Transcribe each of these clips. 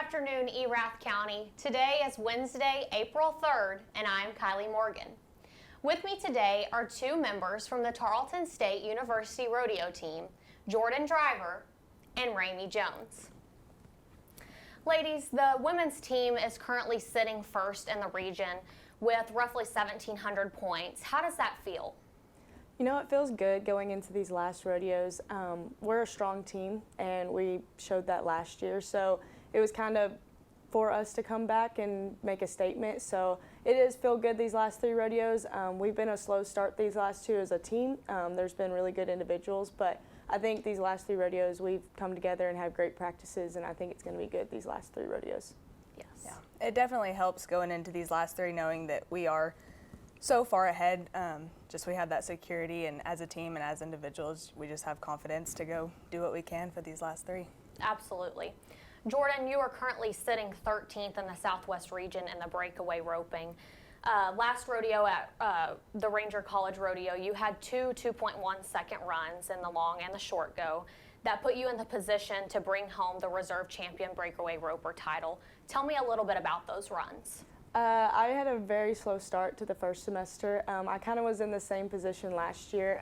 afternoon, Erath County. Today is Wednesday, April 3rd, and I'm Kiley Morgan. With me today are two members from the Tarleton State University Rodeo team, Jordan Driver and Rayme Jones. Ladies, the women's team is currently sitting first in the region with roughly 1,700 points. How does that feel? You know, it feels good going into these last rodeos. We're a strong team, and we showed that last year, so it was kind of for us to come back and make a statement. So it is feel good these last three rodeos. We've been a slow start these last two as a team. There's been really good individuals, but I think these last three rodeos we've come together and have great practices, and I think it's going to be good these last three rodeos. Yes. Yeah, it definitely helps going into these last three knowing that we are so far ahead. Just we have that security, and as a team and as individuals, we just have confidence to go do what we can for these last three. Absolutely. Jordan, you are currently sitting 13th in the Southwest region in the breakaway roping. Last rodeo at the Ranger College Rodeo, you had two 2.1 second runs in the long and the short go that put you in the position to bring home the reserve champion breakaway roper title. Tell me a little bit about those runs. I had a very slow start to the first semester. I kind of was in the same position last year.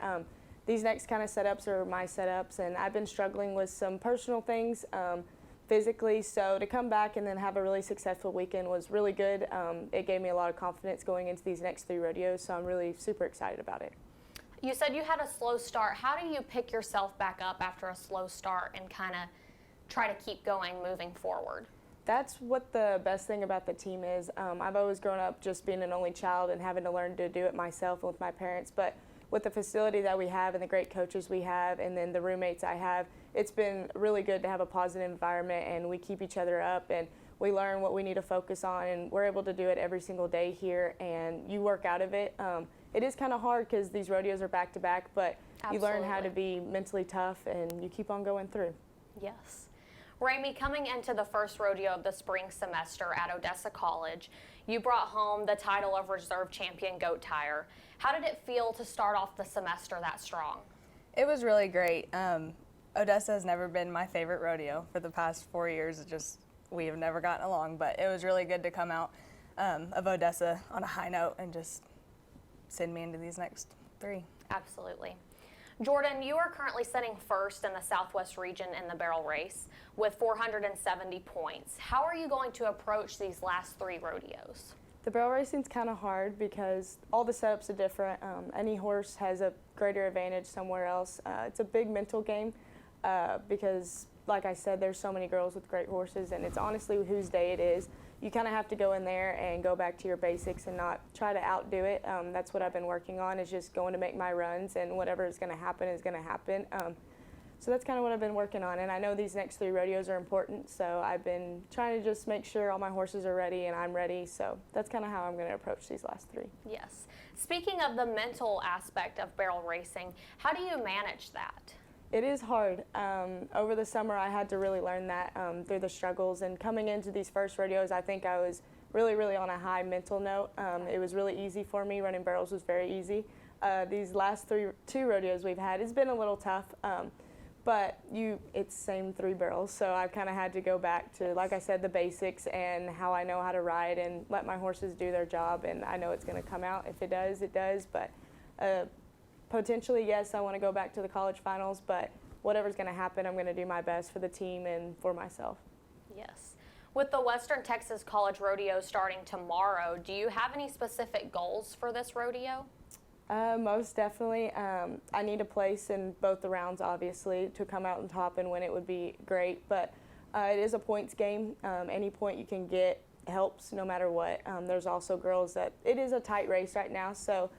These next kind of setups are my setups, and I've been struggling with some personal things physically, so to come back and then have a really successful weekend was really good. It gave me a lot of confidence going into these next three rodeos, so I'm really super excited about it. You said you had a slow start. How do you pick yourself back up after a slow start and kind of try to keep going moving forward? That's what the best thing about the team is. I've always grown up just being an only child and having to learn to do it myself and with my parents, but with the facility that we have and the great coaches we have and then the roommates I have, it's been really good to have a positive environment, and we keep each other up and we learn what we need to focus on, and we're able to do it every single day here, and you work out of it. It is kind of hard because these rodeos are back to back, but Absolutely. You learn how to be mentally tough and you keep on going through. Yes. Rayme, coming into the first rodeo of the spring semester at Odessa College, you brought home the title of Reserve Champion Goat Tire. How did it feel to start off the semester that strong? It was really great. Odessa has never been my favorite rodeo for the past 4 years. We have never gotten along, but it was really good to come out of Odessa on a high note and just send me into these next three. Absolutely. Jordan, you are currently sitting first in the Southwest region in the barrel race with 470 points. How are you going to approach these last three rodeos? The barrel racing's kind of hard because all the setups are different. Any horse has a greater advantage somewhere else. It's a big mental game because, like I said, there's so many girls with great horses, and it's honestly whose day it is. You kind of have to go in there and go back to your basics and not try to outdo it. That's what I've been working on, is just going to make my runs, and whatever is going to happen is going to happen. So that's kind of what I've been working on, and I know these next three rodeos are important, so I've been trying to just make sure all my horses are ready and I'm ready, so that's kind of how I'm going to approach these last three. Yes. Speaking of the mental aspect of barrel racing, how do you manage that? It is hard. Over the summer, I had to really learn that through the struggles, and coming into these first rodeos, I think I was really, really on a high mental note. It was really easy for me. Running barrels was very easy. These last two rodeos we've had, it's been a little tough, but it's same three barrels, so I've kind of had to go back to, like I said, the basics and how I know how to ride and let my horses do their job, and I know it's going to come out. If it does, it does, but potentially, yes, I want to go back to the college finals, but whatever's going to happen, I'm going to do my best for the team and for myself. Yes. With the Western Texas College Rodeo starting tomorrow, do you have any specific goals for this rodeo? Most definitely. I need a place in both the rounds, obviously. To come out on top and win it would be great, but it is a points game. Any point you can get helps no matter what. There's also girls that it is a tight race right now, so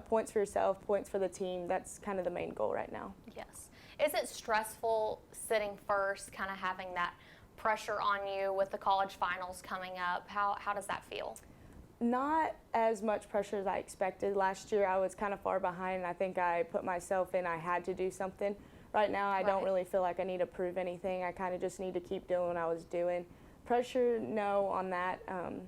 points for yourself, points for the team, that's kind of the main goal right now. Yes. Is it stressful sitting first, kind of having that pressure on you with the college finals coming up? How does that feel? Not as much pressure as I expected. Last year I was kind of far behind, and I think I put myself in, I had to do something. Right now I don't really feel like I need to prove anything. I kind of just need to keep doing what I was doing. Pressure, no on that.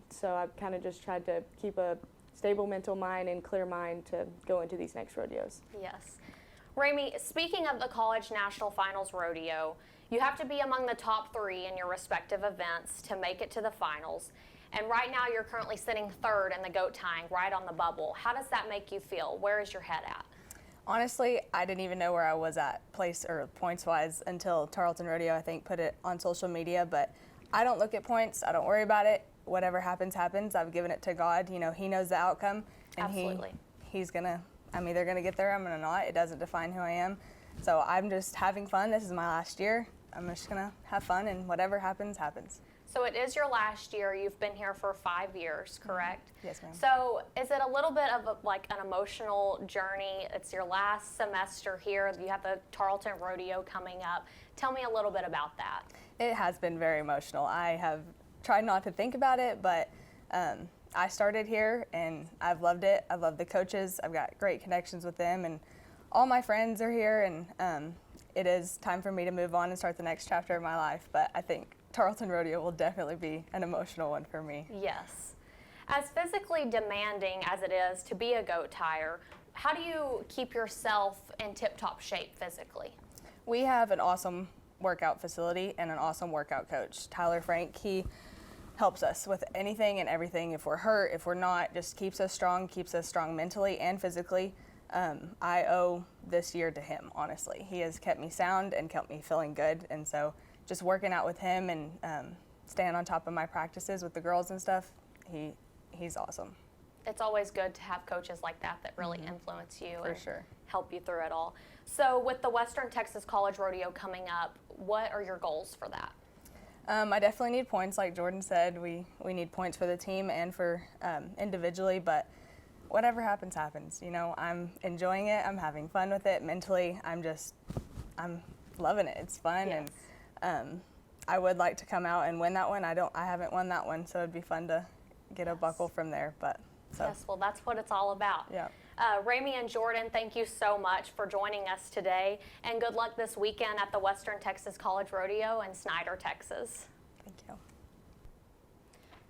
So I've kind of just tried to keep a stable mental mind and clear mind to go into these next rodeos. Yes. Rayme, speaking of the College National Finals Rodeo, you have to be among the top 3 in your respective events to make it to the finals. And right now you're currently sitting 3rd in the goat tying, right on the bubble. How does that make you feel? Where is your head at? Honestly, I didn't even know where I was at place or points-wise until Tarleton Rodeo, I think, put it on social media. But I don't look at points. I don't worry about it. Whatever happens, happens. I've given it to God. You know, He knows the outcome. And Absolutely. I'm either going to get there, I'm going to not. It doesn't define who I am. So I'm just having fun. This is my last year. I'm just going to have fun, and whatever happens, happens. So it is your last year. You've been here for 5 years, correct? Yes, ma'am. So is it a little bit of an emotional journey? It's your last semester here. You have the Tarleton Rodeo coming up. Tell me a little bit about that. It has been very emotional. I have tried not to think about it, but I started here and I've loved it. I love the coaches. I've got great connections with them, and all my friends are here, and it is time for me to move on and start the next chapter of my life. But I think Tarleton Rodeo will definitely be an emotional one for me. Yes. As physically demanding as it is to be a goat tyer, how do you keep yourself in tip-top shape physically? We have an awesome workout facility and an awesome workout coach. Tyler Frank, he helps us with anything and everything. If we're hurt, if we're not, just keeps us strong mentally and physically. I owe this year to him, honestly. He has kept me sound and kept me feeling good, and so just working out with him and staying on top of my practices with the girls and stuff, he's awesome. It's always good to have coaches like that really influence you For and sure. help you through it all. So with the Western Texas College Rodeo coming up, what are your goals for that? I definitely need points, like Jordan said. We need points for the team and for individually, but whatever happens, happens. You know, I'm enjoying it. I'm having fun with it. Mentally, I'm loving it. It's fun. Yes. And I would like to come out and win that one. I haven't won that one, so it'd be fun to get a buckle from there. But so. Yes, well, that's what it's all about. Yeah. Rayme and Jordan, thank you so much for joining us today, and good luck this weekend at the Western Texas College Rodeo in Snyder, Texas. Thank you.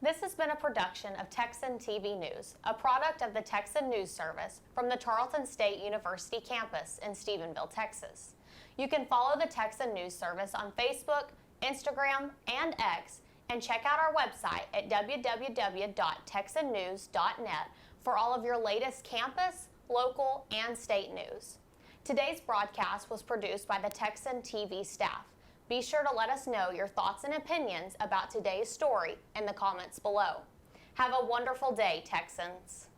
This has been a production of Texan TV News, a product of the Texan News Service from the Tarleton State University campus in Stephenville, Texas. You can follow the Texan News Service on Facebook, Instagram, and X, and check out our website at www.texannews.net for all of your latest campus, local, and state news. Today's broadcast was produced by the Texan TV staff. Be sure to let us know your thoughts and opinions about today's story in the comments below. Have a wonderful day, Texans.